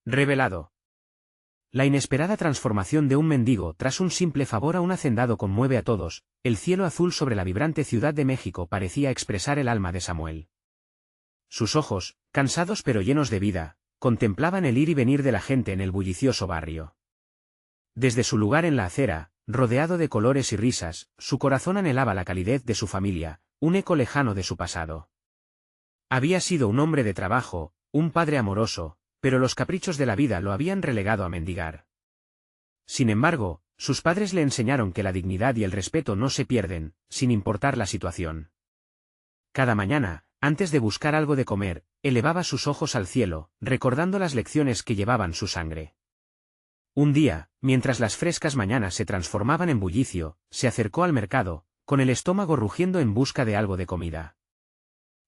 Revelado. La inesperada transformación de un mendigo tras un simple favor a un hacendado conmueve a todos. El cielo azul sobre la vibrante Ciudad de México parecía expresar el alma de Samuel. Sus ojos, cansados pero llenos de vida, contemplaban el ir y venir de la gente en el bullicioso barrio. Desde su lugar en la acera, rodeado de colores y risas, su corazón anhelaba la calidez de su familia, un eco lejano de su pasado. Había sido un hombre de trabajo, un padre amoroso, pero los caprichos de la vida lo habían relegado a mendigar. Sin embargo, sus padres le enseñaron que la dignidad y el respeto no se pierden, sin importar la situación. Cada mañana, antes de buscar algo de comer, elevaba sus ojos al cielo, recordando las lecciones que llevaban su sangre. Un día, mientras las frescas mañanas se transformaban en bullicio, se acercó al mercado, con el estómago rugiendo en busca de algo de comida.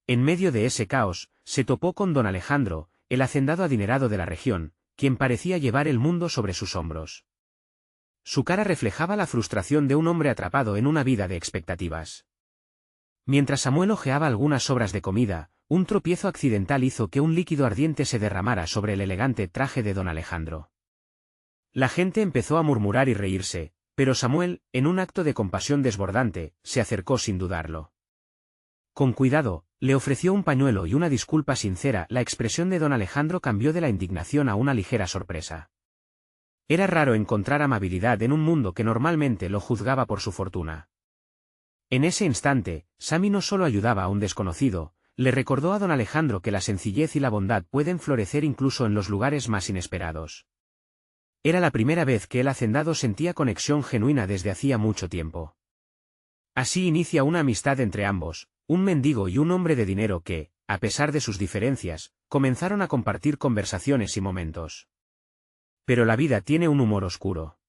En medio de ese caos, se topó con don Alejandro, el hacendado adinerado de la región, quien parecía llevar el mundo sobre sus hombros. Su cara reflejaba la frustración de un hombre atrapado en una vida de expectativas. Mientras Samuel hojeaba algunas sobras de comida, un tropiezo accidental hizo que un líquido ardiente se derramara sobre el elegante traje de don Alejandro. La gente empezó a murmurar y reírse, pero Samuel, en un acto de compasión desbordante, se acercó sin dudarlo. Con cuidado, le ofreció un pañuelo y una disculpa sincera. La expresión de don Alejandro cambió de la indignación a una ligera sorpresa. Era raro encontrar amabilidad en un mundo que normalmente lo juzgaba por su fortuna. En ese instante, Sammy no solo ayudaba a un desconocido, le recordó a don Alejandro que la sencillez y la bondad pueden florecer incluso en los lugares más inesperados. Era la primera vez que el hacendado sentía conexión genuina desde hacía mucho tiempo. Así inicia una amistad entre ambos, un mendigo y un hombre de dinero que, a pesar de sus diferencias, comenzaron a compartir conversaciones y momentos. Pero la vida tiene un humor oscuro.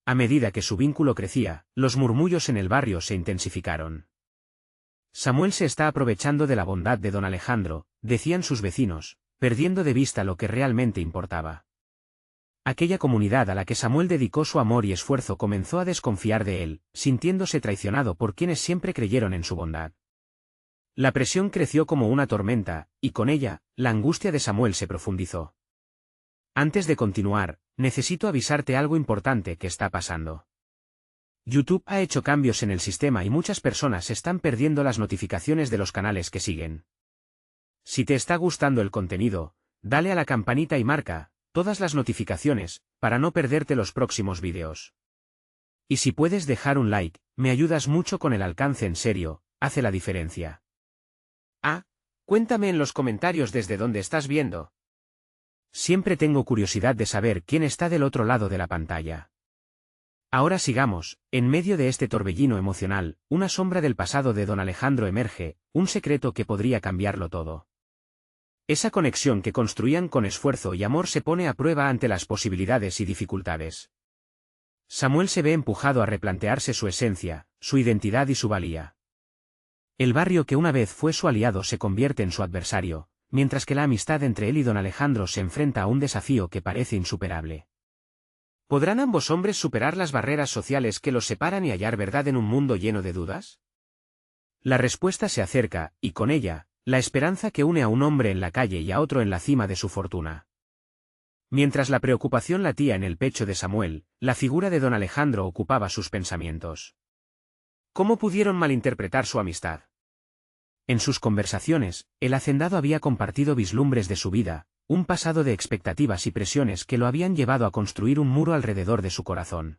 A medida que su vínculo crecía, los murmullos en el barrio se intensificaron. Samuel se está aprovechando de la bondad de don Alejandro, decían sus vecinos, perdiendo de vista lo que realmente importaba. Aquella comunidad a la que Samuel dedicó su amor y esfuerzo comenzó a desconfiar de él, sintiéndose traicionado por quienes siempre creyeron en su bondad. La presión creció como una tormenta, y con ella, la angustia de Samuel se profundizó. Antes de continuar, necesito avisarte algo importante que está pasando. YouTube ha hecho cambios en el sistema y muchas personas están perdiendo las notificaciones de los canales que siguen. Si te está gustando el contenido, dale a la campanita y marca todas las notificaciones, para no perderte los próximos vídeos. Y si puedes dejar un like, me ayudas mucho con el alcance. En serio, hace la diferencia. Cuéntame en los comentarios desde dónde estás viendo. Siempre tengo curiosidad de saber quién está del otro lado de la pantalla. Ahora sigamos, en medio de este torbellino emocional, una sombra del pasado de don Alejandro emerge, un secreto que podría cambiarlo todo. Esa conexión que construían con esfuerzo y amor se pone a prueba ante las posibilidades y dificultades. Samuel se ve empujado a replantearse su esencia, su identidad y su valía. El barrio que una vez fue su aliado se convierte en su adversario, mientras que la amistad entre él y don Alejandro se enfrenta a un desafío que parece insuperable. ¿Podrán ambos hombres superar las barreras sociales que los separan y hallar verdad en un mundo lleno de dudas? La respuesta se acerca, y con ella, la esperanza que une a un hombre en la calle y a otro en la cima de su fortuna. Mientras la preocupación latía en el pecho de Samuel, la figura de don Alejandro ocupaba sus pensamientos. ¿Cómo pudieron malinterpretar su amistad? En sus conversaciones, el hacendado había compartido vislumbres de su vida, un pasado de expectativas y presiones que lo habían llevado a construir un muro alrededor de su corazón.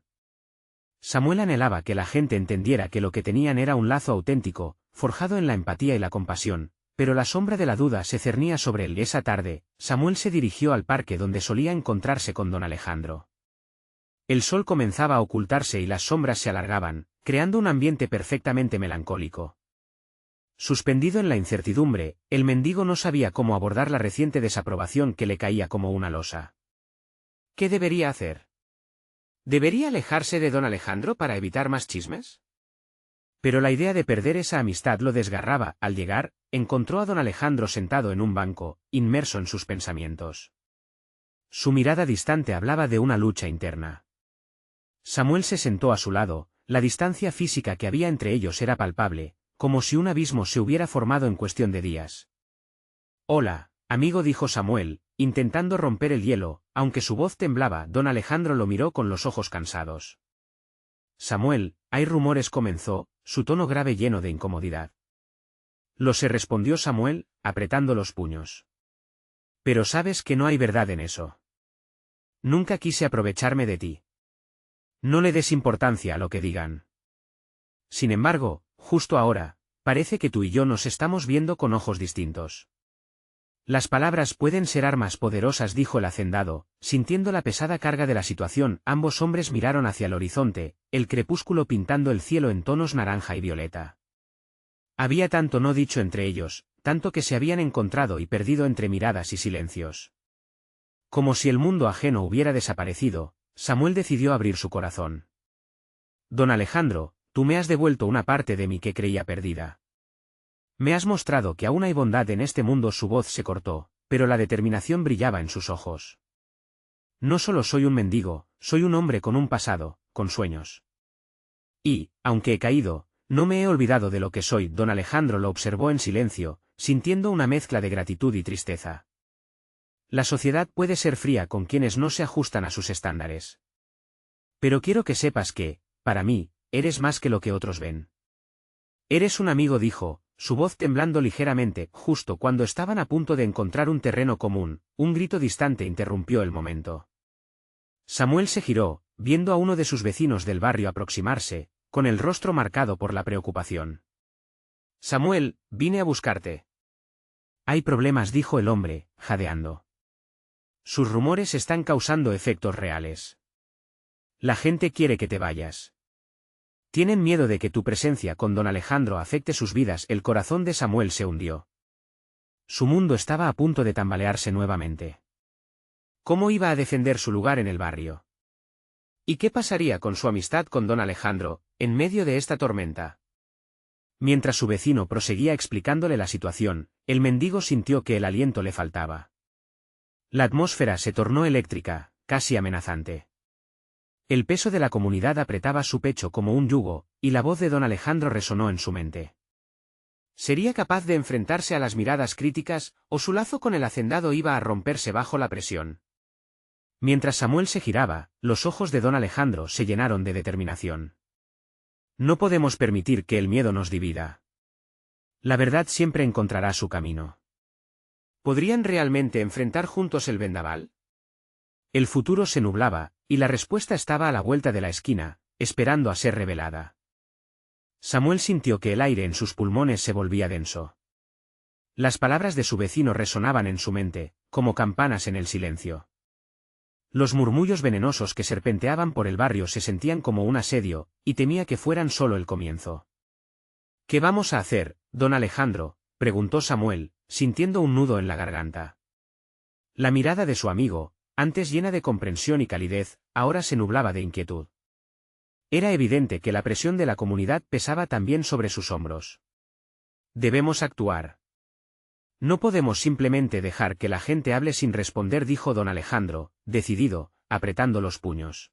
Samuel anhelaba que la gente entendiera que lo que tenían era un lazo auténtico, forjado en la empatía y la compasión, pero la sombra de la duda se cernía sobre él. Esa tarde, Samuel se dirigió al parque donde solía encontrarse con don Alejandro. El sol comenzaba a ocultarse y las sombras se alargaban, creando un ambiente perfectamente melancólico. Suspendido en la incertidumbre, el mendigo no sabía cómo abordar la reciente desaprobación que le caía como una losa. ¿Qué debería hacer? ¿Debería alejarse de don Alejandro para evitar más chismes? Pero la idea de perder esa amistad lo desgarraba. Al llegar, encontró a don Alejandro sentado en un banco, inmerso en sus pensamientos. Su mirada distante hablaba de una lucha interna. Samuel se sentó a su lado, la distancia física que había entre ellos era palpable, como si un abismo se hubiera formado en cuestión de días. «Hola, amigo», dijo Samuel, intentando romper el hielo, aunque su voz temblaba. Don Alejandro lo miró con los ojos cansados. Samuel, hay rumores, comenzó, su tono grave lleno de incomodidad. Lo sé, respondió Samuel, apretando los puños. Pero sabes que no hay verdad en eso. Nunca quise aprovecharme de ti. No le des importancia a lo que digan. Sin embargo, justo ahora, parece que tú y yo nos estamos viendo con ojos distintos. Las palabras pueden ser armas poderosas, dijo el hacendado, sintiendo la pesada carga de la situación. Ambos hombres miraron hacia el horizonte, el crepúsculo pintando el cielo en tonos naranja y violeta. Había tanto no dicho entre ellos, tanto que se habían encontrado y perdido entre miradas y silencios. Como si el mundo ajeno hubiera desaparecido, Samuel decidió abrir su corazón. Don Alejandro, tú me has devuelto una parte de mí que creía perdida. Me has mostrado que aún hay bondad en este mundo. Su voz se cortó, pero la determinación brillaba en sus ojos. No solo soy un mendigo, soy un hombre con un pasado, con sueños. Y, aunque he caído, no me he olvidado de lo que soy. Don Alejandro lo observó en silencio, sintiendo una mezcla de gratitud y tristeza. La sociedad puede ser fría con quienes no se ajustan a sus estándares. Pero quiero que sepas que, para mí, eres más que lo que otros ven. Eres un amigo, dijo, su voz temblando ligeramente. Justo cuando estaban a punto de encontrar un terreno común, un grito distante interrumpió el momento. Samuel se giró, viendo a uno de sus vecinos del barrio aproximarse, con el rostro marcado por la preocupación. Samuel, vine a buscarte. Hay problemas, dijo el hombre, jadeando. Sus rumores están causando efectos reales. La gente quiere que te vayas. Tienen miedo de que tu presencia con don Alejandro afecte sus vidas. El corazón de Samuel se hundió. Su mundo estaba a punto de tambalearse nuevamente. ¿Cómo iba a defender su lugar en el barrio? ¿Y qué pasaría con su amistad con don Alejandro, en medio de esta tormenta? Mientras su vecino proseguía explicándole la situación, el mendigo sintió que el aliento le faltaba. La atmósfera se tornó eléctrica, casi amenazante. El peso de la comunidad apretaba su pecho como un yugo, y la voz de don Alejandro resonó en su mente. ¿Sería capaz de enfrentarse a las miradas críticas, o su lazo con el hacendado iba a romperse bajo la presión? Mientras Samuel se giraba, los ojos de don Alejandro se llenaron de determinación. No podemos permitir que el miedo nos divida. La verdad siempre encontrará su camino. ¿Podrían realmente enfrentar juntos el vendaval? El futuro se nublaba, y la respuesta estaba a la vuelta de la esquina, esperando a ser revelada. Samuel sintió que el aire en sus pulmones se volvía denso. Las palabras de su vecino resonaban en su mente, como campanas en el silencio. Los murmullos venenosos que serpenteaban por el barrio se sentían como un asedio, y temía que fueran solo el comienzo. ¿Qué vamos a hacer, don Alejandro?, preguntó Samuel, sintiendo un nudo en la garganta. La mirada de su amigo, antes llena de comprensión y calidez, ahora se nublaba de inquietud. Era evidente que la presión de la comunidad pesaba también sobre sus hombros. Debemos actuar. No podemos simplemente dejar que la gente hable sin responder, dijo don Alejandro, decidido, apretando los puños.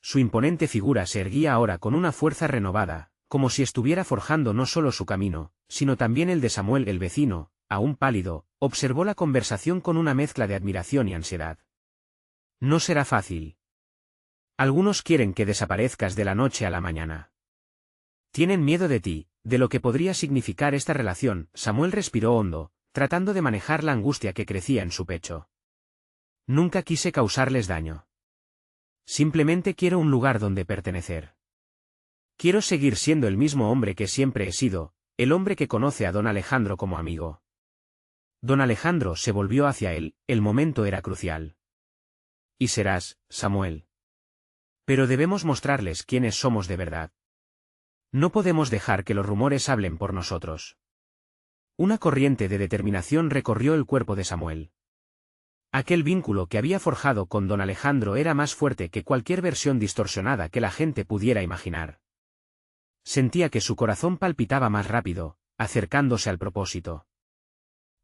Su imponente figura se erguía ahora con una fuerza renovada, como si estuviera forjando no solo su camino, sino también el de Samuel. El vecino, aún pálido, observó la conversación con una mezcla de admiración y ansiedad. No será fácil. Algunos quieren que desaparezcas de la noche a la mañana. Tienen miedo de ti, de lo que podría significar esta relación. Samuel respiró hondo, tratando de manejar la angustia que crecía en su pecho. Nunca quise causarles daño. Simplemente quiero un lugar donde pertenecer. Quiero seguir siendo el mismo hombre que siempre he sido, el hombre que conoce a don Alejandro como amigo. Don Alejandro se volvió hacia él, el momento era crucial. Y serás, Samuel. Pero debemos mostrarles quiénes somos de verdad. No podemos dejar que los rumores hablen por nosotros. Una corriente de determinación recorrió el cuerpo de Samuel. Aquel vínculo que había forjado con don Alejandro era más fuerte que cualquier versión distorsionada que la gente pudiera imaginar. Sentía que su corazón palpitaba más rápido, acercándose al propósito.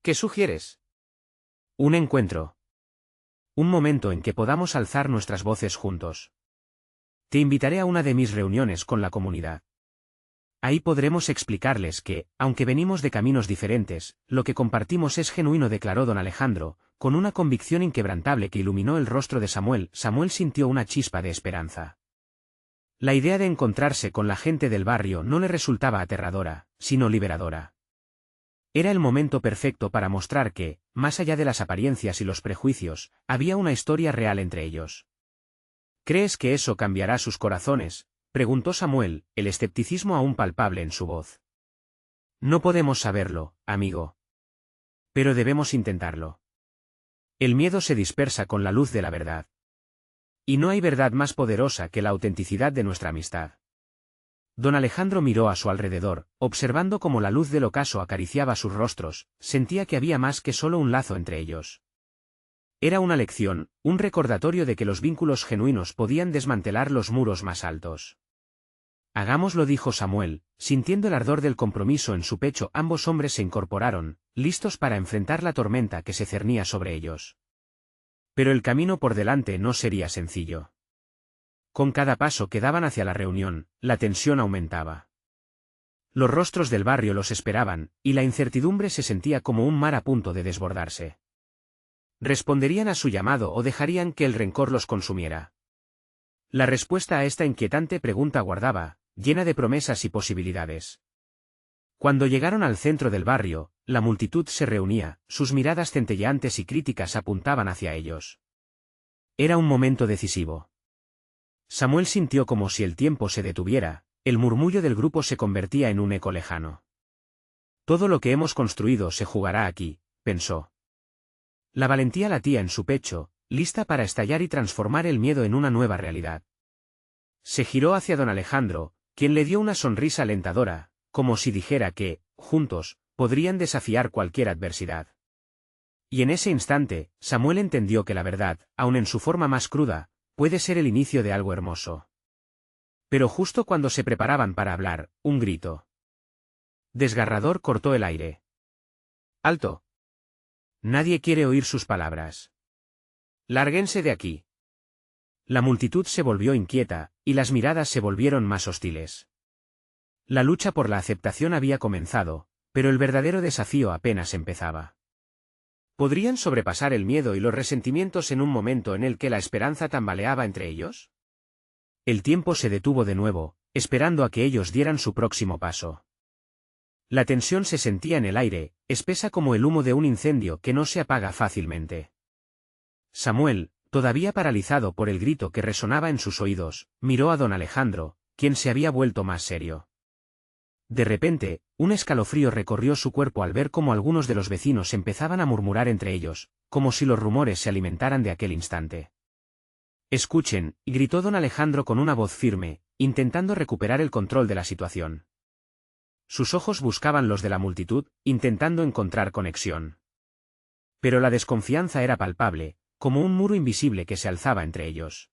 ¿Qué sugieres? Un encuentro. Un momento en que podamos alzar nuestras voces juntos. Te invitaré a una de mis reuniones con la comunidad. Ahí podremos explicarles que, aunque venimos de caminos diferentes, lo que compartimos es genuino, declaró don Alejandro, con una convicción inquebrantable que iluminó el rostro de Samuel. Samuel sintió una chispa de esperanza. La idea de encontrarse con la gente del barrio no le resultaba aterradora, sino liberadora. Era el momento perfecto para mostrar que, más allá de las apariencias y los prejuicios, había una historia real entre ellos. ¿Crees que eso cambiará sus corazones?, preguntó Samuel, el escepticismo aún palpable en su voz. No podemos saberlo, amigo. Pero debemos intentarlo. El miedo se dispersa con la luz de la verdad. Y no hay verdad más poderosa que la autenticidad de nuestra amistad. Don Alejandro miró a su alrededor, observando cómo la luz del ocaso acariciaba sus rostros, sentía que había más que solo un lazo entre ellos. Era una lección, un recordatorio de que los vínculos genuinos podían desmantelar los muros más altos. Hagámoslo, dijo Samuel, sintiendo el ardor del compromiso en su pecho. Ambos hombres se incorporaron, listos para enfrentar la tormenta que se cernía sobre ellos. Pero el camino por delante no sería sencillo. Con cada paso que daban hacia la reunión, la tensión aumentaba. Los rostros del barrio los esperaban, y la incertidumbre se sentía como un mar a punto de desbordarse. ¿Responderían a su llamado o dejarían que el rencor los consumiera? La respuesta a esta inquietante pregunta guardaba, llena de promesas y posibilidades. Cuando llegaron al centro del barrio, la multitud se reunía, sus miradas centelleantes y críticas apuntaban hacia ellos. Era un momento decisivo. Samuel sintió como si el tiempo se detuviera, el murmullo del grupo se convertía en un eco lejano. Todo lo que hemos construido se jugará aquí, pensó. La valentía latía en su pecho, lista para estallar y transformar el miedo en una nueva realidad. Se giró hacia don Alejandro, quien le dio una sonrisa alentadora, como si dijera que, juntos, podrían desafiar cualquier adversidad. Y en ese instante, Samuel entendió que la verdad, aun en su forma más cruda, puede ser el inicio de algo hermoso. Pero justo cuando se preparaban para hablar, un grito desgarrador cortó el aire. ¡Alto! Nadie quiere oír sus palabras. ¡Lárguense de aquí! La multitud se volvió inquieta, y las miradas se volvieron más hostiles. La lucha por la aceptación había comenzado, pero el verdadero desafío apenas empezaba. ¿Podrían sobrepasar el miedo y los resentimientos en un momento en el que la esperanza tambaleaba entre ellos? El tiempo se detuvo de nuevo, esperando a que ellos dieran su próximo paso. La tensión se sentía en el aire, espesa como el humo de un incendio que no se apaga fácilmente. Samuel, todavía paralizado por el grito que resonaba en sus oídos, miró a don Alejandro, quien se había vuelto más serio. De repente, un escalofrío recorrió su cuerpo al ver cómo algunos de los vecinos empezaban a murmurar entre ellos, como si los rumores se alimentaran de aquel instante. «Escuchen», gritó don Alejandro con una voz firme, intentando recuperar el control de la situación. Sus ojos buscaban los de la multitud, intentando encontrar conexión. Pero la desconfianza era palpable, como un muro invisible que se alzaba entre ellos.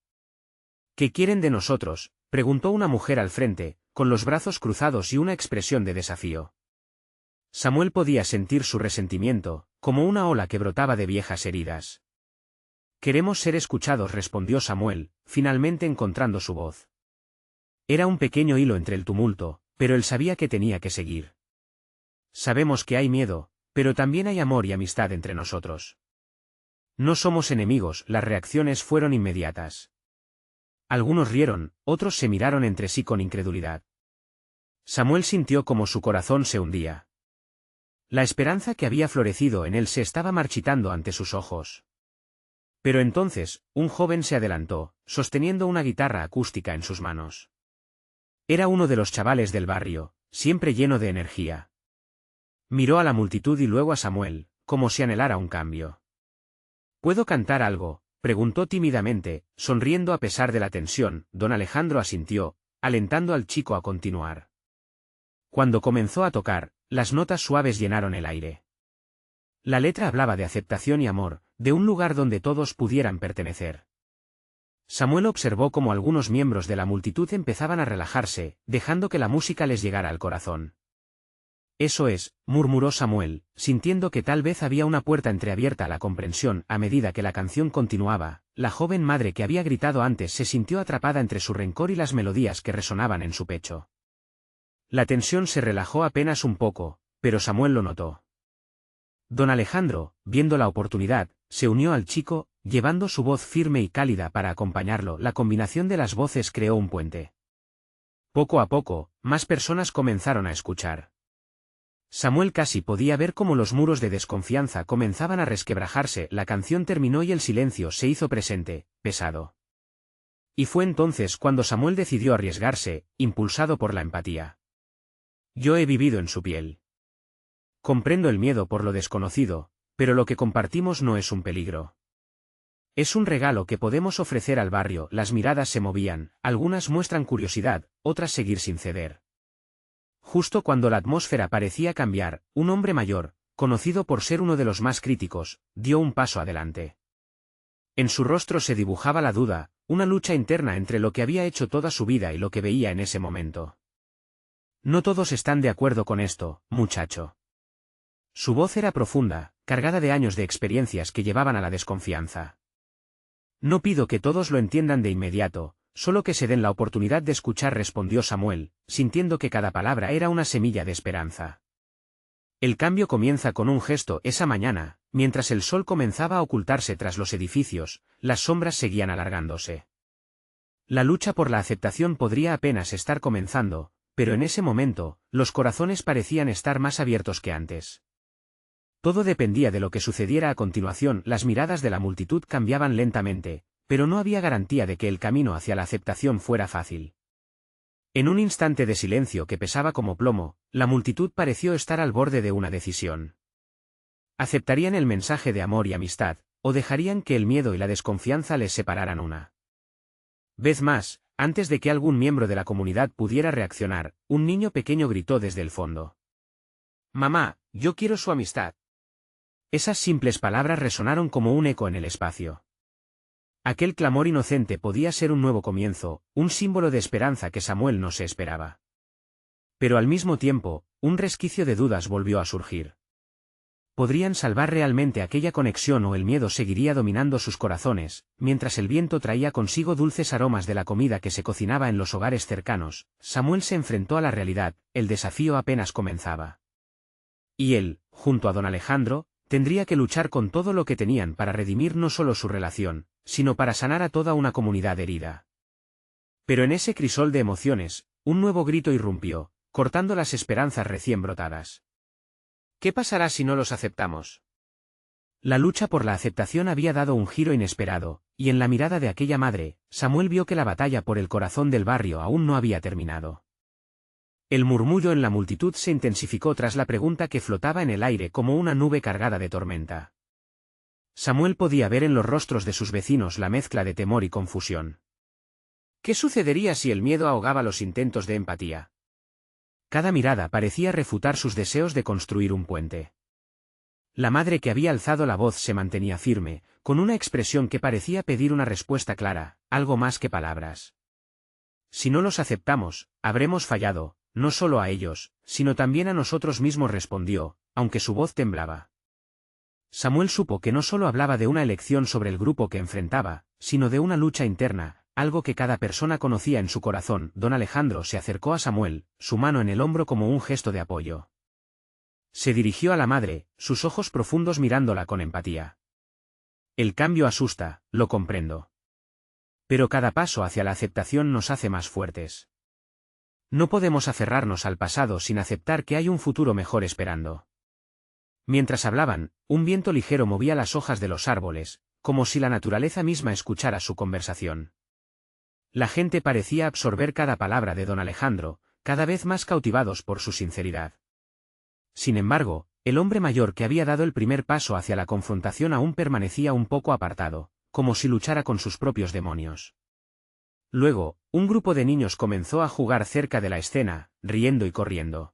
«¿Qué quieren de nosotros?», preguntó una mujer al frente, con los brazos cruzados y una expresión de desafío. Samuel podía sentir su resentimiento, como una ola que brotaba de viejas heridas. «Queremos ser escuchados», respondió Samuel, finalmente encontrando su voz. Era un pequeño hilo entre el tumulto, pero él sabía que tenía que seguir. «Sabemos que hay miedo, pero también hay amor y amistad entre nosotros. No somos enemigos», las reacciones fueron inmediatas. Algunos rieron, otros se miraron entre sí con incredulidad. Samuel sintió como su corazón se hundía. La esperanza que había florecido en él se estaba marchitando ante sus ojos. Pero entonces, un joven se adelantó, sosteniendo una guitarra acústica en sus manos. Era uno de los chavales del barrio, siempre lleno de energía. Miró a la multitud y luego a Samuel, como si anhelara un cambio. «¿Puedo cantar algo?», preguntó tímidamente, sonriendo a pesar de la tensión. Don Alejandro asintió, alentando al chico a continuar. Cuando comenzó a tocar, las notas suaves llenaron el aire. La letra hablaba de aceptación y amor, de un lugar donde todos pudieran pertenecer. Samuel observó cómo algunos miembros de la multitud empezaban a relajarse, dejando que la música les llegara al corazón. «Eso es», murmuró Samuel, sintiendo que tal vez había una puerta entreabierta a la comprensión. A medida que la canción continuaba, la joven madre que había gritado antes se sintió atrapada entre su rencor y las melodías que resonaban en su pecho. La tensión se relajó apenas un poco, pero Samuel lo notó. Don Alejandro, viendo la oportunidad, se unió al chico, llevando su voz firme y cálida para acompañarlo. La combinación de las voces creó un puente. Poco a poco, más personas comenzaron a escuchar. Samuel casi podía ver cómo los muros de desconfianza comenzaban a resquebrajarse. La canción terminó y el silencio se hizo presente, pesado. Y fue entonces cuando Samuel decidió arriesgarse, impulsado por la empatía. Yo he vivido en su piel. Comprendo el miedo por lo desconocido, pero lo que compartimos no es un peligro. Es un regalo que podemos ofrecer al barrio. Las miradas se movían, algunas muestran curiosidad, otras seguir sin ceder. Justo cuando la atmósfera parecía cambiar, un hombre mayor, conocido por ser uno de los más críticos, dio un paso adelante. En su rostro se dibujaba la duda, una lucha interna entre lo que había hecho toda su vida y lo que veía en ese momento. No todos están de acuerdo con esto, muchacho. Su voz era profunda, cargada de años de experiencias que llevaban a la desconfianza. No pido que todos lo entiendan de inmediato, solo que se den la oportunidad de escuchar, respondió Samuel, sintiendo que cada palabra era una semilla de esperanza. El cambio comienza con un gesto. Esa mañana, mientras el sol comenzaba a ocultarse tras los edificios, las sombras seguían alargándose. La lucha por la aceptación podría apenas estar comenzando, pero en ese momento, los corazones parecían estar más abiertos que antes. Todo dependía de lo que sucediera a continuación. Las miradas de la multitud cambiaban lentamente, pero no había garantía de que el camino hacia la aceptación fuera fácil. En un instante de silencio que pesaba como plomo, la multitud pareció estar al borde de una decisión. ¿Aceptarían el mensaje de amor y amistad, o dejarían que el miedo y la desconfianza les separaran una vez más? Antes de que algún miembro de la comunidad pudiera reaccionar, un niño pequeño gritó desde el fondo: «Mamá, yo quiero su amistad». Esas simples palabras resonaron como un eco en el espacio. Aquel clamor inocente podía ser un nuevo comienzo, un símbolo de esperanza que Samuel no se esperaba. Pero al mismo tiempo, un resquicio de dudas volvió a surgir. ¿Podrían salvar realmente aquella conexión o el miedo seguiría dominando sus corazones, mientras el viento traía consigo dulces aromas de la comida que se cocinaba en los hogares cercanos? Samuel se enfrentó a la realidad, el desafío apenas comenzaba. Y él, junto a don Alejandro, tendría que luchar con todo lo que tenían para redimir no solo su relación, sino para sanar a toda una comunidad herida. Pero en ese crisol de emociones, un nuevo grito irrumpió, cortando las esperanzas recién brotadas. ¿Qué pasará si no los aceptamos? La lucha por la aceptación había dado un giro inesperado, y en la mirada de aquella madre, Samuel vio que la batalla por el corazón del barrio aún no había terminado. El murmullo en la multitud se intensificó tras la pregunta que flotaba en el aire como una nube cargada de tormenta. Samuel podía ver en los rostros de sus vecinos la mezcla de temor y confusión. ¿Qué sucedería si el miedo ahogaba los intentos de empatía? Cada mirada parecía refutar sus deseos de construir un puente. La madre que había alzado la voz se mantenía firme, con una expresión que parecía pedir una respuesta clara, algo más que palabras. Si no los aceptamos, habremos fallado, no solo a ellos, sino también a nosotros mismos, respondió, aunque su voz temblaba. Samuel supo que no solo hablaba de una elección sobre el grupo que enfrentaba, sino de una lucha interna, algo que cada persona conocía en su corazón. Don Alejandro se acercó a Samuel, su mano en el hombro como un gesto de apoyo. Se dirigió a la madre, sus ojos profundos mirándola con empatía. El cambio asusta, lo comprendo. Pero cada paso hacia la aceptación nos hace más fuertes. No podemos aferrarnos al pasado sin aceptar que hay un futuro mejor esperando. Mientras hablaban, un viento ligero movía las hojas de los árboles, como si la naturaleza misma escuchara su conversación. La gente parecía absorber cada palabra de don Alejandro, cada vez más cautivados por su sinceridad. Sin embargo, el hombre mayor que había dado el primer paso hacia la confrontación aún permanecía un poco apartado, como si luchara con sus propios demonios. Luego, un grupo de niños comenzó a jugar cerca de la escena, riendo y corriendo.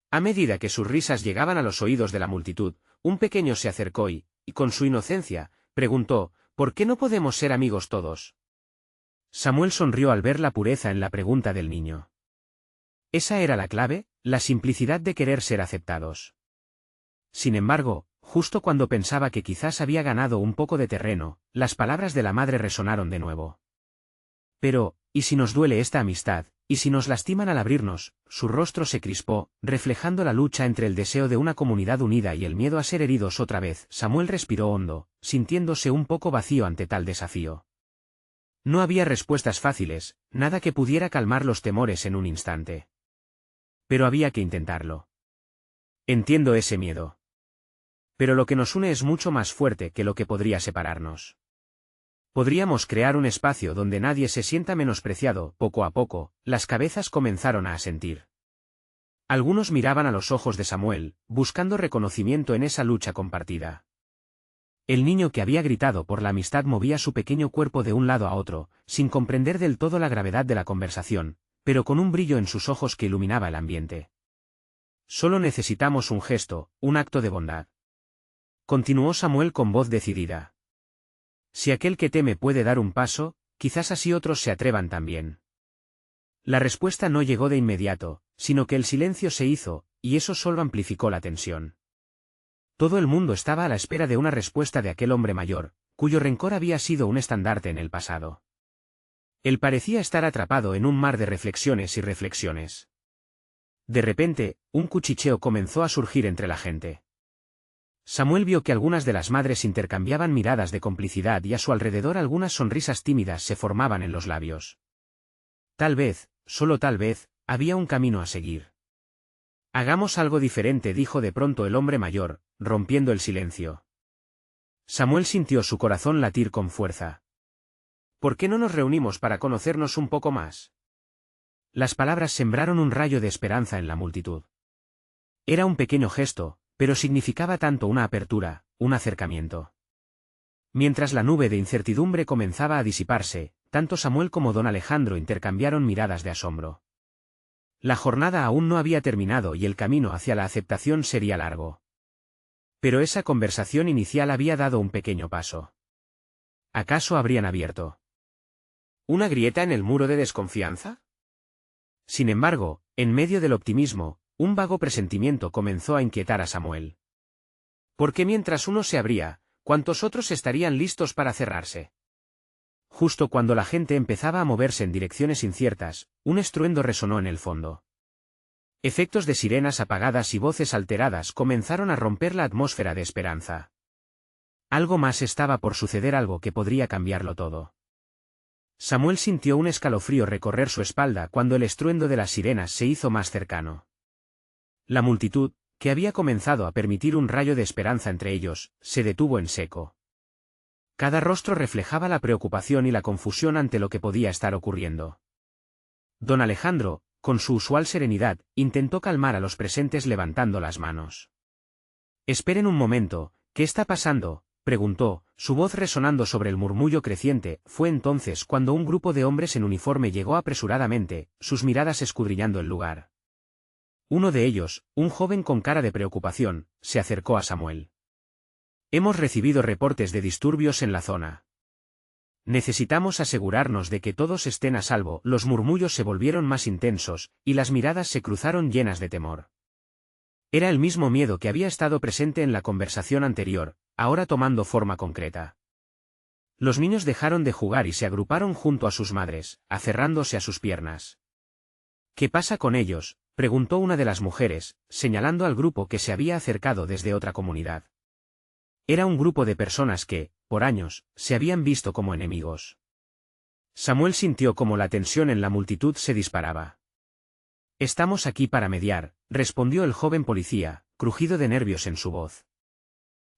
A medida que sus risas llegaban a los oídos de la multitud, un pequeño se acercó y, con su inocencia, preguntó: ¿por qué no podemos ser amigos todos? Samuel sonrió al ver la pureza en la pregunta del niño. Esa era la clave, la simplicidad de querer ser aceptados. Sin embargo, justo cuando pensaba que quizás había ganado un poco de terreno, las palabras de la madre resonaron de nuevo. Pero, ¿y si nos duele esta amistad? ¿Y si nos lastiman al abrirnos? Su rostro se crispó, reflejando la lucha entre el deseo de una comunidad unida y el miedo a ser heridos otra vez. Samuel respiró hondo, sintiéndose un poco vacío ante tal desafío. No había respuestas fáciles, nada que pudiera calmar los temores en un instante. Pero había que intentarlo. Entiendo ese miedo. Pero lo que nos une es mucho más fuerte que lo que podría separarnos. Podríamos crear un espacio donde nadie se sienta menospreciado. Poco a poco, las cabezas comenzaron a asentir. Algunos miraban a los ojos de Samuel, buscando reconocimiento en esa lucha compartida. El niño que había gritado por la amistad movía su pequeño cuerpo de un lado a otro, sin comprender del todo la gravedad de la conversación, pero con un brillo en sus ojos que iluminaba el ambiente. Solo necesitamos un gesto, un acto de bondad. Continuó Samuel con voz decidida. Si aquel que teme puede dar un paso, quizás así otros se atrevan también. La respuesta no llegó de inmediato, sino que el silencio se hizo, y eso solo amplificó la tensión. Todo el mundo estaba a la espera de una respuesta de aquel hombre mayor, cuyo rencor había sido un estandarte en el pasado. Él parecía estar atrapado en un mar de reflexiones y reflexiones. De repente, un cuchicheo comenzó a surgir entre la gente. Samuel vio que algunas de las madres intercambiaban miradas de complicidad y a su alrededor algunas sonrisas tímidas se formaban en los labios. Tal vez, solo tal vez, había un camino a seguir. Hagamos algo diferente, dijo de pronto el hombre mayor, rompiendo el silencio. Samuel sintió su corazón latir con fuerza. ¿Por qué no nos reunimos para conocernos un poco más? Las palabras sembraron un rayo de esperanza en la multitud. Era un pequeño gesto, pero significaba tanto una apertura, un acercamiento. Mientras la nube de incertidumbre comenzaba a disiparse, tanto Samuel como don Alejandro intercambiaron miradas de asombro. La jornada aún no había terminado y el camino hacia la aceptación sería largo. Pero esa conversación inicial había dado un pequeño paso. ¿Acaso habrían abierto una grieta en el muro de desconfianza? Sin embargo, en medio del optimismo, un vago presentimiento comenzó a inquietar a Samuel. Porque mientras uno se abría, ¿cuántos otros estarían listos para cerrarse? Justo cuando la gente empezaba a moverse en direcciones inciertas, un estruendo resonó en el fondo. Efectos de sirenas apagadas y voces alteradas comenzaron a romper la atmósfera de esperanza. Algo más estaba por suceder, algo que podría cambiarlo todo. Samuel sintió un escalofrío recorrer su espalda cuando el estruendo de las sirenas se hizo más cercano. La multitud, que había comenzado a permitir un rayo de esperanza entre ellos, se detuvo en seco. Cada rostro reflejaba la preocupación y la confusión ante lo que podía estar ocurriendo. Don Alejandro, con su usual serenidad, intentó calmar a los presentes levantando las manos. «Esperen un momento, ¿qué está pasando?», preguntó, su voz resonando sobre el murmullo creciente. Fue entonces cuando un grupo de hombres en uniforme llegó apresuradamente, sus miradas escudriñando el lugar. Uno de ellos, un joven con cara de preocupación, se acercó a Samuel. «Hemos recibido reportes de disturbios en la zona. Necesitamos asegurarnos de que todos estén a salvo». Los murmullos se volvieron más intensos, y las miradas se cruzaron llenas de temor. Era el mismo miedo que había estado presente en la conversación anterior, ahora tomando forma concreta. Los niños dejaron de jugar y se agruparon junto a sus madres, aferrándose a sus piernas. «¿Qué pasa con ellos?», preguntó una de las mujeres, señalando al grupo que se había acercado desde otra comunidad. Era un grupo de personas que, por años, se habían visto como enemigos. Samuel sintió como la tensión en la multitud se disparaba. «Estamos aquí para mediar», respondió el joven policía, crujido de nervios en su voz.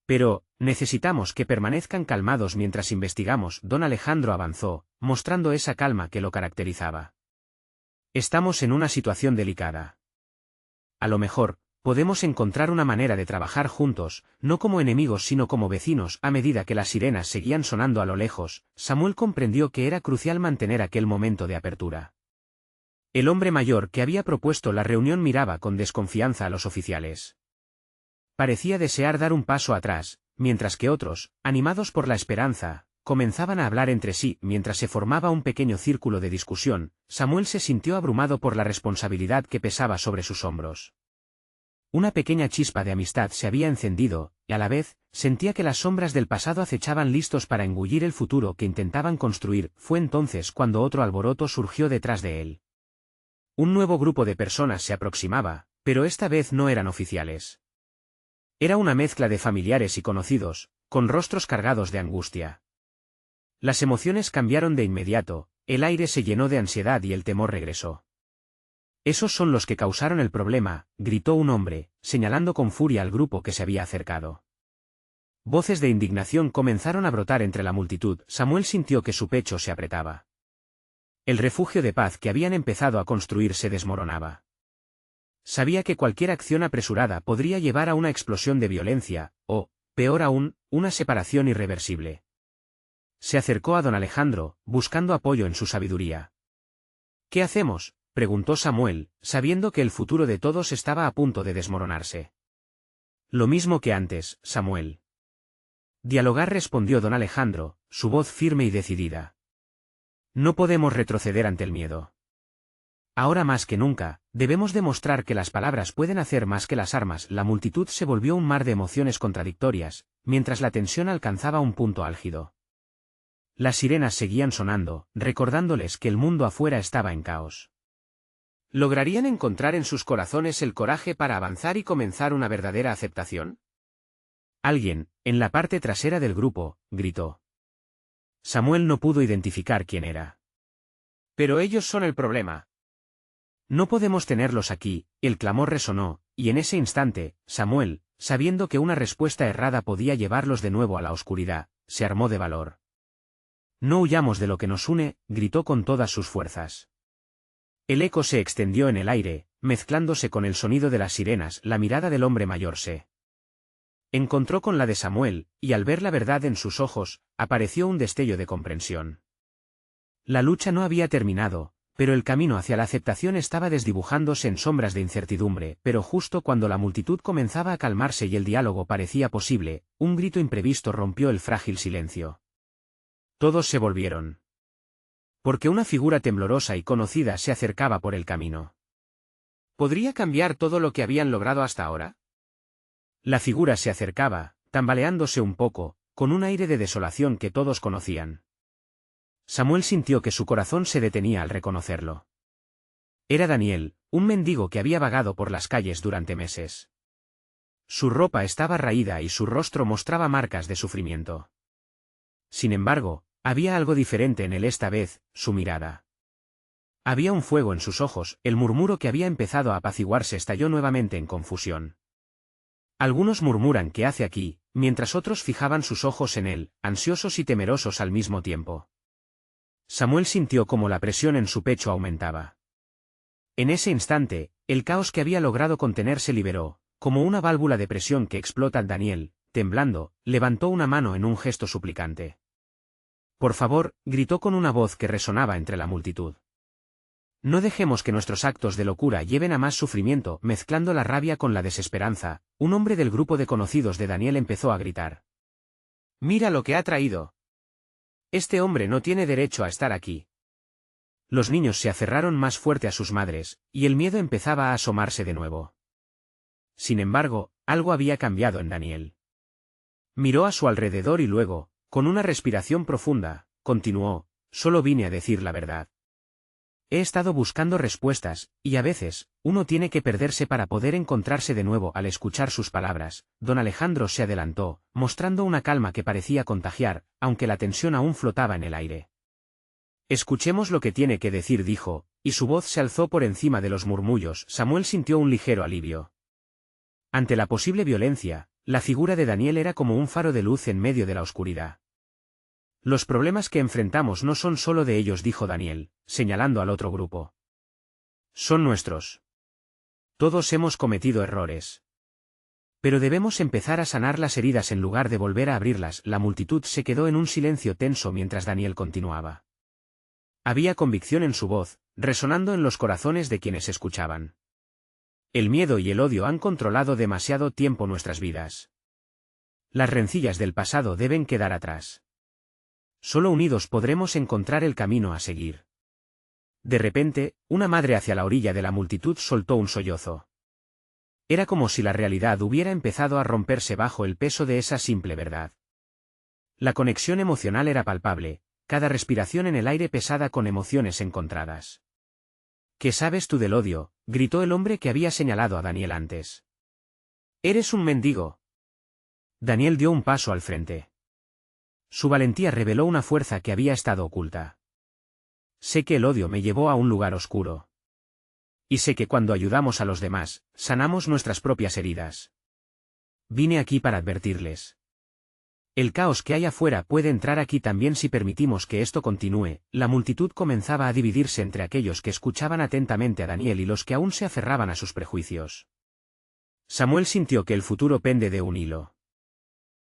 «Pero, necesitamos que permanezcan calmados mientras investigamos». Don Alejandro avanzó, mostrando esa calma que lo caracterizaba. «Estamos en una situación delicada. A lo mejor, podemos encontrar una manera de trabajar juntos, no como enemigos sino como vecinos». A medida que las sirenas seguían sonando a lo lejos, Samuel comprendió que era crucial mantener aquel momento de apertura. El hombre mayor que había propuesto la reunión miraba con desconfianza a los oficiales. Parecía desear dar un paso atrás, mientras que otros, animados por la esperanza, comenzaban a hablar entre sí. Mientras se formaba un pequeño círculo de discusión, Samuel se sintió abrumado por la responsabilidad que pesaba sobre sus hombros. Una pequeña chispa de amistad se había encendido, y a la vez, sentía que las sombras del pasado acechaban listos para engullir el futuro que intentaban construir. Fue entonces cuando otro alboroto surgió detrás de él. Un nuevo grupo de personas se aproximaba, pero esta vez no eran oficiales. Era una mezcla de familiares y conocidos, con rostros cargados de angustia. Las emociones cambiaron de inmediato, el aire se llenó de ansiedad y el temor regresó. «Esos son los que causaron el problema», gritó un hombre, señalando con furia al grupo que se había acercado. Voces de indignación comenzaron a brotar entre la multitud. Samuel sintió que su pecho se apretaba. El refugio de paz que habían empezado a construir se desmoronaba. Sabía que cualquier acción apresurada podría llevar a una explosión de violencia, o, peor aún, una separación irreversible. Se acercó a don Alejandro, buscando apoyo en su sabiduría. «¿Qué hacemos?», preguntó Samuel, sabiendo que el futuro de todos estaba a punto de desmoronarse. «Lo mismo que antes, Samuel». Dialogar, respondió don Alejandro, su voz firme y decidida. «No podemos retroceder ante el miedo. Ahora más que nunca, debemos demostrar que las palabras pueden hacer más que las armas». La multitud se volvió un mar de emociones contradictorias, mientras la tensión alcanzaba un punto álgido. Las sirenas seguían sonando, recordándoles que el mundo afuera estaba en caos. ¿Lograrían encontrar en sus corazones el coraje para avanzar y comenzar una verdadera aceptación? Alguien, en la parte trasera del grupo, gritó. Samuel no pudo identificar quién era. «Pero ellos son el problema. No podemos tenerlos aquí», el clamor resonó, y en ese instante, Samuel, sabiendo que una respuesta errada podía llevarlos de nuevo a la oscuridad, se armó de valor. «No huyamos de lo que nos une», gritó con todas sus fuerzas. El eco se extendió en el aire, mezclándose con el sonido de las sirenas. La mirada del hombre mayor se encontró con la de Samuel, y al ver la verdad en sus ojos, apareció un destello de comprensión. La lucha no había terminado, pero el camino hacia la aceptación estaba desdibujándose en sombras de incertidumbre. Pero justo cuando la multitud comenzaba a calmarse y el diálogo parecía posible, un grito imprevisto rompió el frágil silencio. Todos se volvieron. Porque una figura temblorosa y conocida se acercaba por el camino. ¿Podría cambiar todo lo que habían logrado hasta ahora? La figura se acercaba, tambaleándose un poco, con un aire de desolación que todos conocían. Samuel sintió que su corazón se detenía al reconocerlo. Era Daniel, un mendigo que había vagado por las calles durante meses. Su ropa estaba raída y su rostro mostraba marcas de sufrimiento. Sin embargo, había algo diferente en él esta vez: su mirada. Había un fuego en sus ojos. El murmuro que había empezado a apaciguarse estalló nuevamente en confusión. Algunos murmuran «¿qué hace aquí?», mientras otros fijaban sus ojos en él, ansiosos y temerosos al mismo tiempo. Samuel sintió como la presión en su pecho aumentaba. En ese instante, el caos que había logrado contener se liberó, como una válvula de presión que explota. Daniel, temblando, levantó una mano en un gesto suplicante. «Por favor», gritó con una voz que resonaba entre la multitud. «No dejemos que nuestros actos de locura lleven a más sufrimiento». Mezclando la rabia con la desesperanza, un hombre del grupo de conocidos de Daniel empezó a gritar. «¡Mira lo que ha traído! Este hombre no tiene derecho a estar aquí». Los niños se aferraron más fuerte a sus madres, y el miedo empezaba a asomarse de nuevo. Sin embargo, algo había cambiado en Daniel. Miró a su alrededor y luego, con una respiración profunda, continuó: «Solo vine a decir la verdad. He estado buscando respuestas, y a veces, uno tiene que perderse para poder encontrarse de nuevo». Al escuchar sus palabras, don Alejandro se adelantó, mostrando una calma que parecía contagiar, aunque la tensión aún flotaba en el aire. «Escuchemos lo que tiene que decir», dijo, y su voz se alzó por encima de los murmullos. Samuel sintió un ligero alivio. Ante la posible violencia, la figura de Daniel era como un faro de luz en medio de la oscuridad. «Los problemas que enfrentamos no son solo de ellos», dijo Daniel, señalando al otro grupo. «Son nuestros. Todos hemos cometido errores. Pero debemos empezar a sanar las heridas en lugar de volver a abrirlas». La multitud se quedó en un silencio tenso mientras Daniel continuaba. Había convicción en su voz, resonando en los corazones de quienes escuchaban. «El miedo y el odio han controlado demasiado tiempo nuestras vidas. Las rencillas del pasado deben quedar atrás. Solo unidos podremos encontrar el camino a seguir». De repente, una madre hacia la orilla de la multitud soltó un sollozo. Era como si la realidad hubiera empezado a romperse bajo el peso de esa simple verdad. La conexión emocional era palpable, cada respiración en el aire pesada con emociones encontradas. ¿Qué sabes tú del odio?, gritó el hombre que había señalado a Daniel antes. Eres un mendigo. Daniel dio un paso al frente. Su valentía reveló una fuerza que había estado oculta. Sé que el odio me llevó a un lugar oscuro. Y sé que cuando ayudamos a los demás, sanamos nuestras propias heridas. Vine aquí para advertirles. El caos que hay afuera puede entrar aquí también si permitimos que esto continúe. La multitud comenzaba a dividirse entre aquellos que escuchaban atentamente a Daniel y los que aún se aferraban a sus prejuicios. Samuel sintió que el futuro pende de un hilo.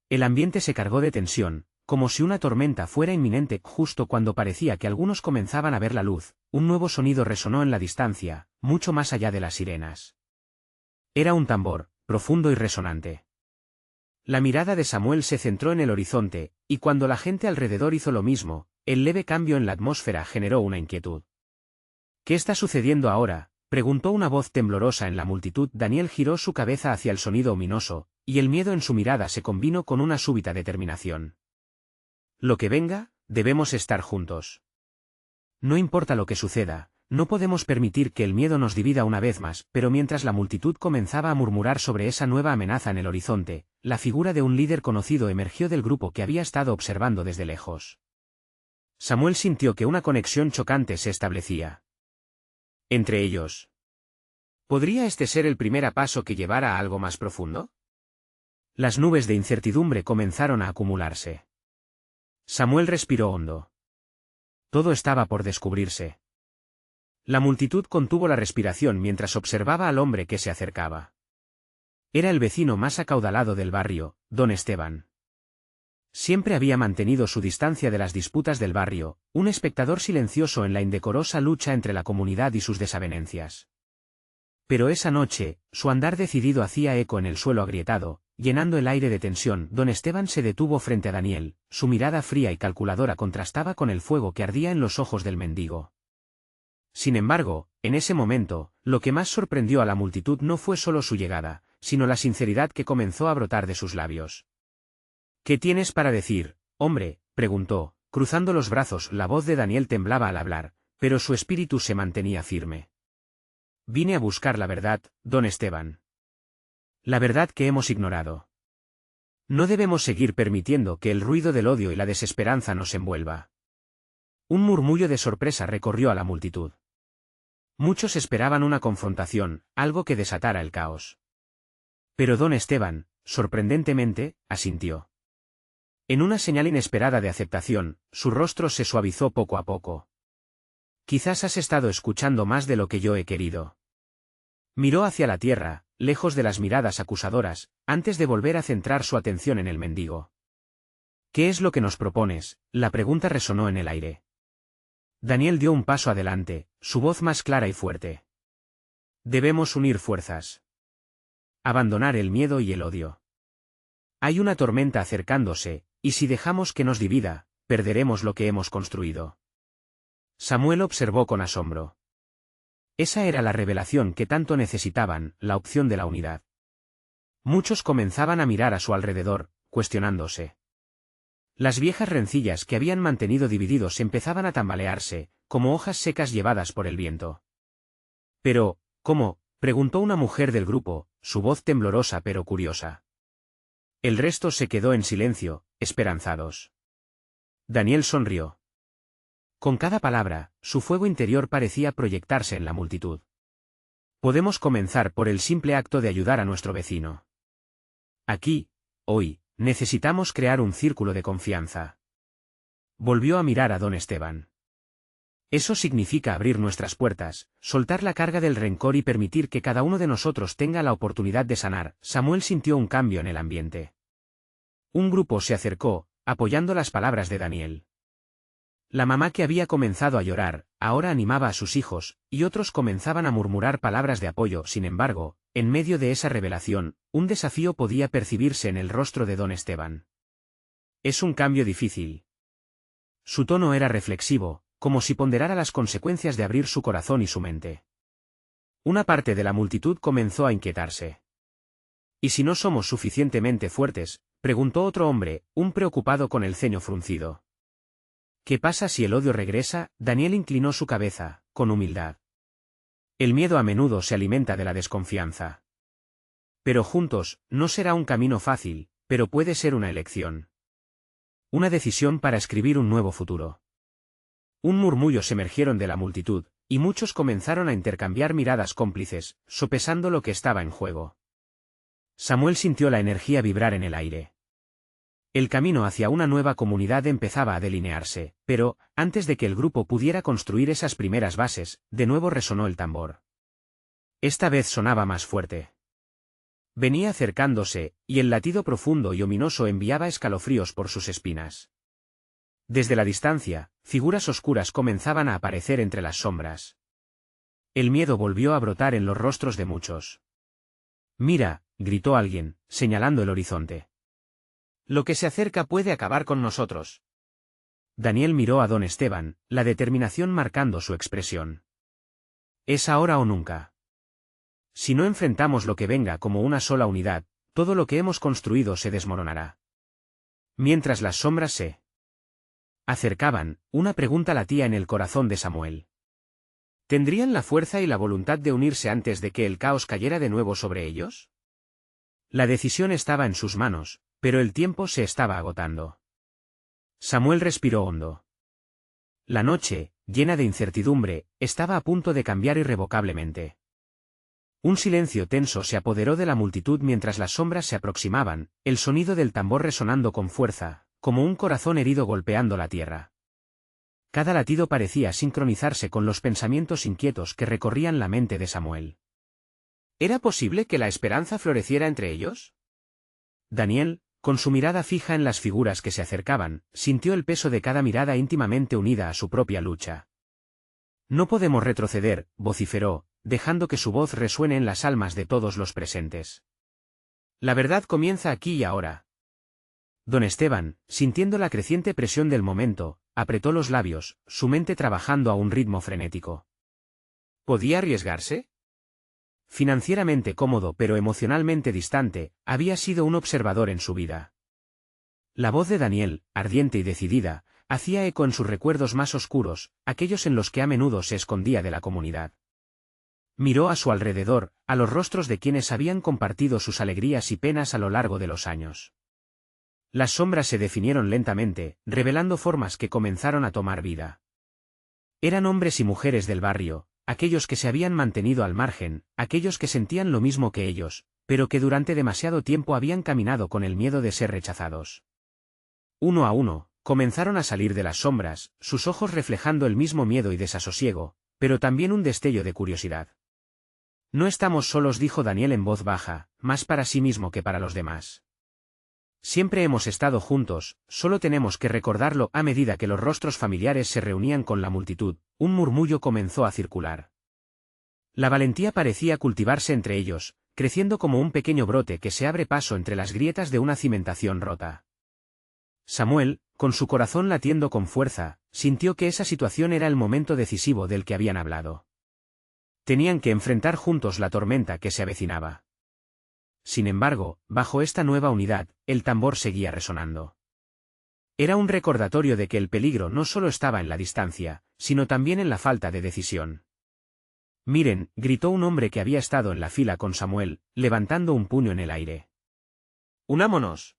El ambiente se cargó de tensión, como si una tormenta fuera inminente. Justo cuando parecía que algunos comenzaban a ver la luz, un nuevo sonido resonó en la distancia, mucho más allá de las sirenas. Era un tambor, profundo y resonante. La mirada de Samuel se centró en el horizonte, y cuando la gente alrededor hizo lo mismo, el leve cambio en la atmósfera generó una inquietud. ¿Qué está sucediendo ahora?, preguntó una voz temblorosa en la multitud. Daniel giró su cabeza hacia el sonido ominoso, y el miedo en su mirada se combinó con una súbita determinación. Lo que venga, debemos estar juntos. No importa lo que suceda, no podemos permitir que el miedo nos divida una vez más. Pero mientras la multitud comenzaba a murmurar sobre esa nueva amenaza en el horizonte, la figura de un líder conocido emergió del grupo que había estado observando desde lejos. Samuel sintió que una conexión chocante se establecía entre ellos. ¿Podría este ser el primer paso que llevara a algo más profundo? Las nubes de incertidumbre comenzaron a acumularse. Samuel respiró hondo. Todo estaba por descubrirse. La multitud contuvo la respiración mientras observaba al hombre que se acercaba. Era el vecino más acaudalado del barrio, don Esteban. Siempre había mantenido su distancia de las disputas del barrio, un espectador silencioso en la indecorosa lucha entre la comunidad y sus desavenencias. Pero esa noche, su andar decidido hacía eco en el suelo agrietado, llenando el aire de tensión. Don Esteban se detuvo frente a Daniel, su mirada fría y calculadora contrastaba con el fuego que ardía en los ojos del mendigo. Sin embargo, en ese momento, lo que más sorprendió a la multitud no fue solo su llegada, sino la sinceridad que comenzó a brotar de sus labios. ¿Qué tienes para decir, hombre?, preguntó, cruzando los brazos. La voz de Daniel temblaba al hablar, pero su espíritu se mantenía firme. Vine a buscar la verdad, don Esteban. La verdad que hemos ignorado. No debemos seguir permitiendo que el ruido del odio y la desesperanza nos envuelva. Un murmullo de sorpresa recorrió a la multitud. Muchos esperaban una confrontación, algo que desatara el caos. Pero don Esteban, sorprendentemente, asintió. En una señal inesperada de aceptación, su rostro se suavizó poco a poco. Quizás has estado escuchando más de lo que yo he querido. Miró hacia la tierra, lejos de las miradas acusadoras, antes de volver a centrar su atención en el mendigo. ¿Qué es lo que nos propones?, la pregunta resonó en el aire. Daniel dio un paso adelante, su voz más clara y fuerte. Debemos unir fuerzas. Abandonar el miedo y el odio. Hay una tormenta acercándose, y si dejamos que nos divida, perderemos lo que hemos construido. Samuel observó con asombro. Esa era la revelación que tanto necesitaban, la opción de la unidad. Muchos comenzaban a mirar a su alrededor, cuestionándose. Las viejas rencillas que habían mantenido divididos empezaban a tambalearse, como hojas secas llevadas por el viento. Pero, ¿cómo?, preguntó una mujer del grupo, su voz temblorosa pero curiosa. El resto se quedó en silencio, esperanzados. Daniel sonrió. Con cada palabra, su fuego interior parecía proyectarse en la multitud. Podemos comenzar por el simple acto de ayudar a nuestro vecino. Aquí, hoy, necesitamos crear un círculo de confianza. Volvió a mirar a don Esteban. Eso significa abrir nuestras puertas, soltar la carga del rencor y permitir que cada uno de nosotros tenga la oportunidad de sanar. Samuel sintió un cambio en el ambiente. Un grupo se acercó, apoyando las palabras de Daniel. La mamá que había comenzado a llorar, ahora animaba a sus hijos, y otros comenzaban a murmurar palabras de apoyo. Sin embargo, en medio de esa revelación, un desafío podía percibirse en el rostro de don Esteban. Es un cambio difícil. Su tono era reflexivo, como si ponderara las consecuencias de abrir su corazón y su mente. Una parte de la multitud comenzó a inquietarse. ¿Y si no somos suficientemente fuertes?, preguntó otro hombre, un preocupado con el ceño fruncido. ¿Qué pasa si el odio regresa? Daniel inclinó su cabeza, con humildad. El miedo a menudo se alimenta de la desconfianza. Pero juntos, no será un camino fácil, pero puede ser una elección. Una decisión para escribir un nuevo futuro. Un murmullo se emergieron de la multitud, y muchos comenzaron a intercambiar miradas cómplices, sopesando lo que estaba en juego. Samuel sintió la energía vibrar en el aire. El camino hacia una nueva comunidad empezaba a delinearse, pero, antes de que el grupo pudiera construir esas primeras bases, de nuevo resonó el tambor. Esta vez sonaba más fuerte. Venía acercándose, y el latido profundo y ominoso enviaba escalofríos por sus espinas. Desde la distancia, figuras oscuras comenzaban a aparecer entre las sombras. El miedo volvió a brotar en los rostros de muchos. «Mira», gritó alguien, señalando el horizonte. «Lo que se acerca puede acabar con nosotros». Daniel miró a don Esteban, la determinación marcando su expresión. «Es ahora o nunca. Si no enfrentamos lo que venga como una sola unidad, todo lo que hemos construido se desmoronará». Mientras las sombras se acercaban, una pregunta latía en el corazón de Samuel. ¿Tendrían la fuerza y la voluntad de unirse antes de que el caos cayera de nuevo sobre ellos? La decisión estaba en sus manos, pero el tiempo se estaba agotando. Samuel respiró hondo. La noche, llena de incertidumbre, estaba a punto de cambiar irrevocablemente. Un silencio tenso se apoderó de la multitud mientras las sombras se aproximaban, el sonido del tambor resonando con fuerza, como un corazón herido golpeando la tierra. Cada latido parecía sincronizarse con los pensamientos inquietos que recorrían la mente de Samuel. ¿Era posible que la esperanza floreciera entre ellos? Daniel, con su mirada fija en las figuras que se acercaban, sintió el peso de cada mirada íntimamente unida a su propia lucha. «No podemos retroceder», vociferó, dejando que su voz resuene en las almas de todos los presentes. «La verdad comienza aquí y ahora». Don Esteban, sintiendo la creciente presión del momento, apretó los labios, su mente trabajando a un ritmo frenético. ¿Podía arriesgarse? Financieramente cómodo pero emocionalmente distante, había sido un observador en su vida. La voz de Daniel, ardiente y decidida, hacía eco en sus recuerdos más oscuros, aquellos en los que a menudo se escondía de la comunidad. Miró a su alrededor, a los rostros de quienes habían compartido sus alegrías y penas a lo largo de los años. Las sombras se definieron lentamente, revelando formas que comenzaron a tomar vida. Eran hombres y mujeres del barrio, aquellos que se habían mantenido al margen, aquellos que sentían lo mismo que ellos, pero que durante demasiado tiempo habían caminado con el miedo de ser rechazados. Uno a uno, comenzaron a salir de las sombras, sus ojos reflejando el mismo miedo y desasosiego, pero también un destello de curiosidad. «No estamos solos», dijo Daniel en voz baja, más para sí mismo que para los demás. «Siempre hemos estado juntos, solo tenemos que recordarlo». A medida que los rostros familiares se reunían con la multitud, un murmullo comenzó a circular. La valentía parecía cultivarse entre ellos, creciendo como un pequeño brote que se abre paso entre las grietas de una cimentación rota. Samuel, con su corazón latiendo con fuerza, sintió que esa situación era el momento decisivo del que habían hablado. Tenían que enfrentar juntos la tormenta que se avecinaba. Sin embargo, bajo esta nueva unidad, el tambor seguía resonando. Era un recordatorio de que el peligro no solo estaba en la distancia, sino también en la falta de decisión. «Miren», gritó un hombre que había estado en la fila con Samuel, levantando un puño en el aire. «¡Unámonos!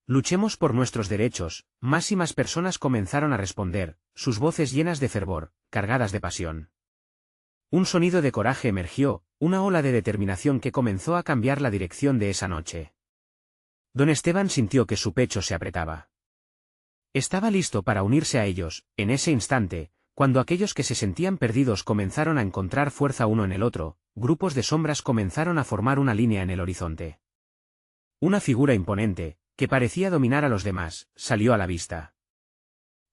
Luchemos por nuestros derechos». Más y más personas comenzaron a responder, sus voces llenas de fervor, cargadas de pasión. Un sonido de coraje emergió, una ola de determinación que comenzó a cambiar la dirección de esa noche. Don Esteban sintió que su pecho se apretaba. Estaba listo para unirse a ellos, en ese instante, cuando aquellos que se sentían perdidos comenzaron a encontrar fuerza uno en el otro, grupos de sombras comenzaron a formar una línea en el horizonte. Una figura imponente, que parecía dominar a los demás, salió a la vista.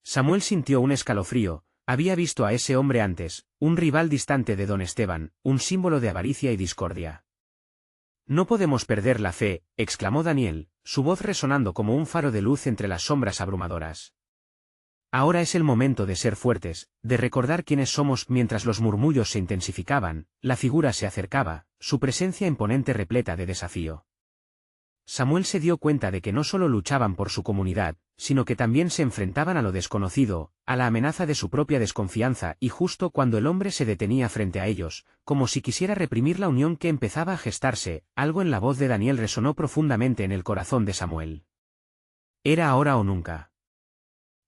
Samuel sintió un escalofrío. Había visto a ese hombre antes, un rival distante de don Esteban, un símbolo de avaricia y discordia. «No podemos perder la fe», exclamó Daniel, su voz resonando como un faro de luz entre las sombras abrumadoras. «Ahora es el momento de ser fuertes, de recordar quiénes somos». Mientras los murmullos se intensificaban, la figura se acercaba, su presencia imponente repleta de desafío. Samuel se dio cuenta de que no solo luchaban por su comunidad, sino que también se enfrentaban a lo desconocido, a la amenaza de su propia desconfianza, y justo cuando el hombre se detenía frente a ellos, como si quisiera reprimir la unión que empezaba a gestarse, algo en la voz de Daniel resonó profundamente en el corazón de Samuel. ¿Era ahora o nunca?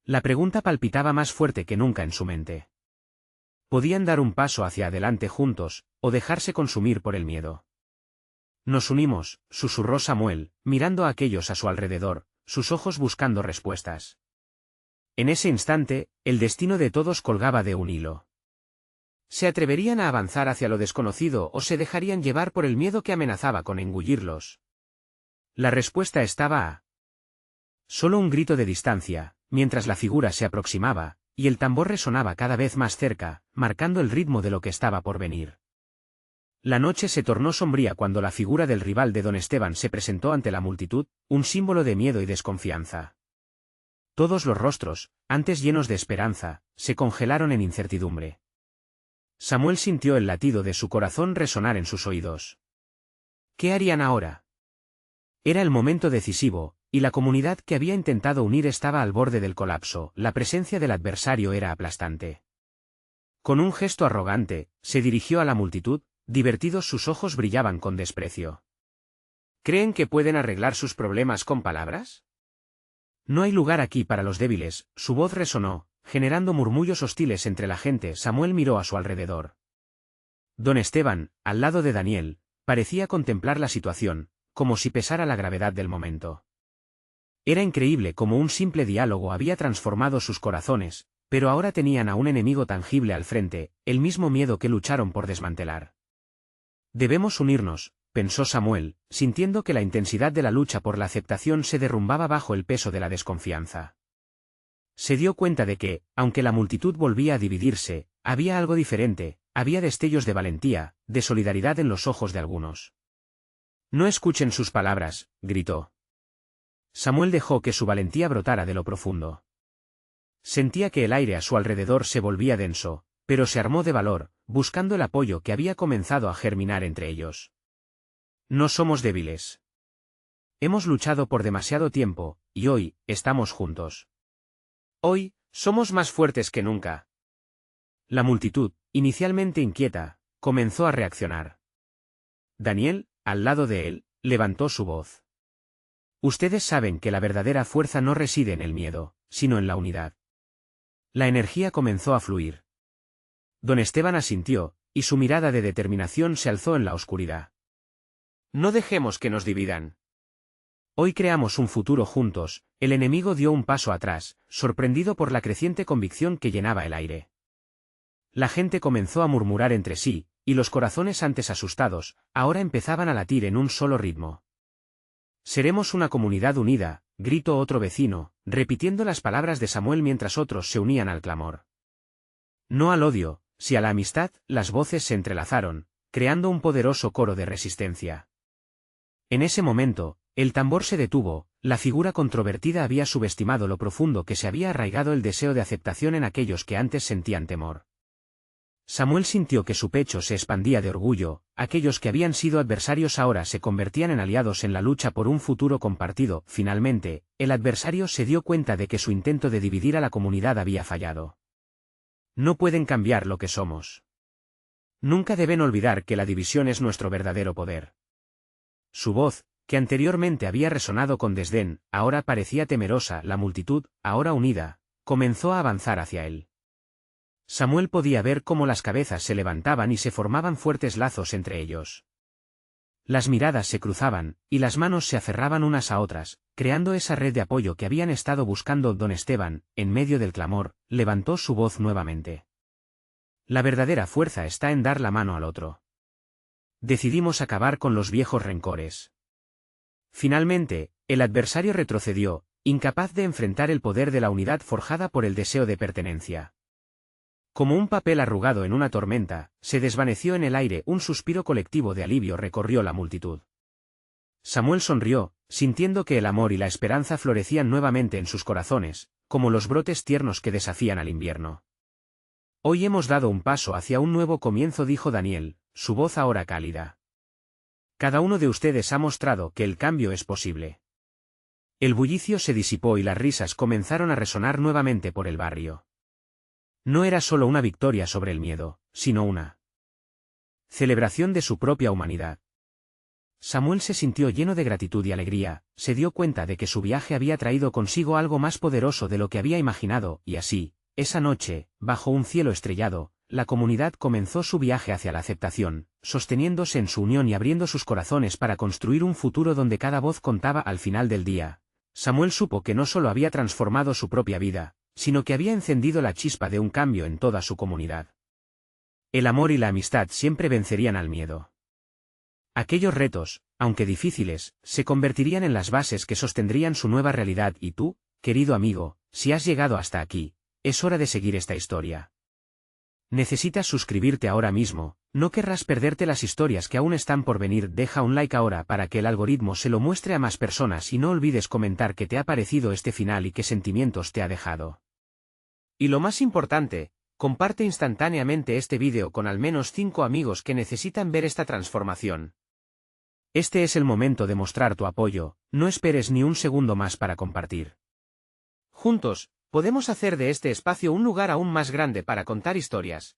La pregunta palpitaba más fuerte que nunca en su mente. Podían dar un paso hacia adelante juntos, o dejarse consumir por el miedo. Nos unimos, susurró Samuel, mirando a aquellos a su alrededor, sus ojos buscando respuestas. En ese instante, el destino de todos colgaba de un hilo. ¿Se atreverían a avanzar hacia lo desconocido o se dejarían llevar por el miedo que amenazaba con engullirlos? La respuesta estaba a solo un grito de distancia, mientras la figura se aproximaba, y el tambor resonaba cada vez más cerca, marcando el ritmo de lo que estaba por venir. La noche se tornó sombría cuando la figura del rival de don Esteban se presentó ante la multitud, un símbolo de miedo y desconfianza. Todos los rostros, antes llenos de esperanza, se congelaron en incertidumbre. Samuel sintió el latido de su corazón resonar en sus oídos. ¿Qué harían ahora? Era el momento decisivo, y la comunidad que había intentado unir estaba al borde del colapso. La presencia del adversario era aplastante. Con un gesto arrogante, se dirigió a la multitud. Divertidos sus ojos brillaban con desprecio. ¿Creen que pueden arreglar sus problemas con palabras? No hay lugar aquí para los débiles, su voz resonó, generando murmullos hostiles entre la gente. Samuel miró a su alrededor. Don Esteban, al lado de Daniel, parecía contemplar la situación, como si pesara la gravedad del momento. Era increíble cómo un simple diálogo había transformado sus corazones, pero ahora tenían a un enemigo tangible al frente, el mismo miedo que lucharon por desmantelar. Debemos unirnos, pensó Samuel, sintiendo que la intensidad de la lucha por la aceptación se derrumbaba bajo el peso de la desconfianza. Se dio cuenta de que, aunque la multitud volvía a dividirse, había algo diferente, había destellos de valentía, de solidaridad en los ojos de algunos. No escuchen sus palabras, gritó. Samuel dejó que su valentía brotara de lo profundo. Sentía que el aire a su alrededor se volvía denso, pero se armó de valor, buscando el apoyo que había comenzado a germinar entre ellos. No somos débiles. Hemos luchado por demasiado tiempo, y hoy, estamos juntos. Hoy, somos más fuertes que nunca. La multitud, inicialmente inquieta, comenzó a reaccionar. Daniel, al lado de él, levantó su voz. Ustedes saben que la verdadera fuerza no reside en el miedo, sino en la unidad. La energía comenzó a fluir. Don Esteban asintió, y su mirada de determinación se alzó en la oscuridad. No dejemos que nos dividan. Hoy creamos un futuro juntos. El enemigo dio un paso atrás, sorprendido por la creciente convicción que llenaba el aire. La gente comenzó a murmurar entre sí, y los corazones antes asustados, ahora empezaban a latir en un solo ritmo. Seremos una comunidad unida, gritó otro vecino, repitiendo las palabras de Samuel mientras otros se unían al clamor. No al odio, si a la amistad. Las voces se entrelazaron, creando un poderoso coro de resistencia. En ese momento, el tambor se detuvo, la figura controvertida había subestimado lo profundo que se había arraigado el deseo de aceptación en aquellos que antes sentían temor. Samuel sintió que su pecho se expandía de orgullo, aquellos que habían sido adversarios ahora se convertían en aliados en la lucha por un futuro compartido. Finalmente, el adversario se dio cuenta de que su intento de dividir a la comunidad había fallado. No pueden cambiar lo que somos. Nunca deben olvidar que la división es nuestro verdadero poder. Su voz, que anteriormente había resonado con desdén, ahora parecía temerosa. La multitud, ahora unida, comenzó a avanzar hacia él. Samuel podía ver cómo las cabezas se levantaban y se formaban fuertes lazos entre ellos. Las miradas se cruzaban, y las manos se aferraban unas a otras, creando esa red de apoyo que habían estado buscando. Don Esteban, en medio del clamor, levantó su voz nuevamente. La verdadera fuerza está en dar la mano al otro. Decidimos acabar con los viejos rencores. Finalmente, el adversario retrocedió, incapaz de enfrentar el poder de la unidad forjada por el deseo de pertenencia. Como un papel arrugado en una tormenta, se desvaneció en el aire. Un suspiro colectivo de alivio recorrió la multitud. Samuel sonrió, sintiendo que el amor y la esperanza florecían nuevamente en sus corazones, como los brotes tiernos que desafían al invierno. Hoy hemos dado un paso hacia un nuevo comienzo, dijo Daniel, su voz ahora cálida. Cada uno de ustedes ha mostrado que el cambio es posible. El bullicio se disipó y las risas comenzaron a resonar nuevamente por el barrio. No era solo una victoria sobre el miedo, sino una celebración de su propia humanidad. Samuel se sintió lleno de gratitud y alegría, se dio cuenta de que su viaje había traído consigo algo más poderoso de lo que había imaginado, y así, esa noche, bajo un cielo estrellado, la comunidad comenzó su viaje hacia la aceptación, sosteniéndose en su unión y abriendo sus corazones para construir un futuro donde cada voz contaba al final del día. Samuel supo que no solo había transformado su propia vida, sino que había encendido la chispa de un cambio en toda su comunidad. El amor y la amistad siempre vencerían al miedo. Aquellos retos, aunque difíciles, se convertirían en las bases que sostendrían su nueva realidad y tú, querido amigo, si has llegado hasta aquí, es hora de seguir esta historia. Necesitas suscribirte ahora mismo, no querrás perderte las historias que aún están por venir. Deja un like ahora para que el algoritmo se lo muestre a más personas y no olvides comentar qué te ha parecido este final y qué sentimientos te ha dejado. Y lo más importante, comparte instantáneamente este vídeo con al menos 5 amigos que necesitan ver esta transformación. Este es el momento de mostrar tu apoyo, no esperes ni un segundo más para compartir. Juntos, podemos hacer de este espacio un lugar aún más grande para contar historias.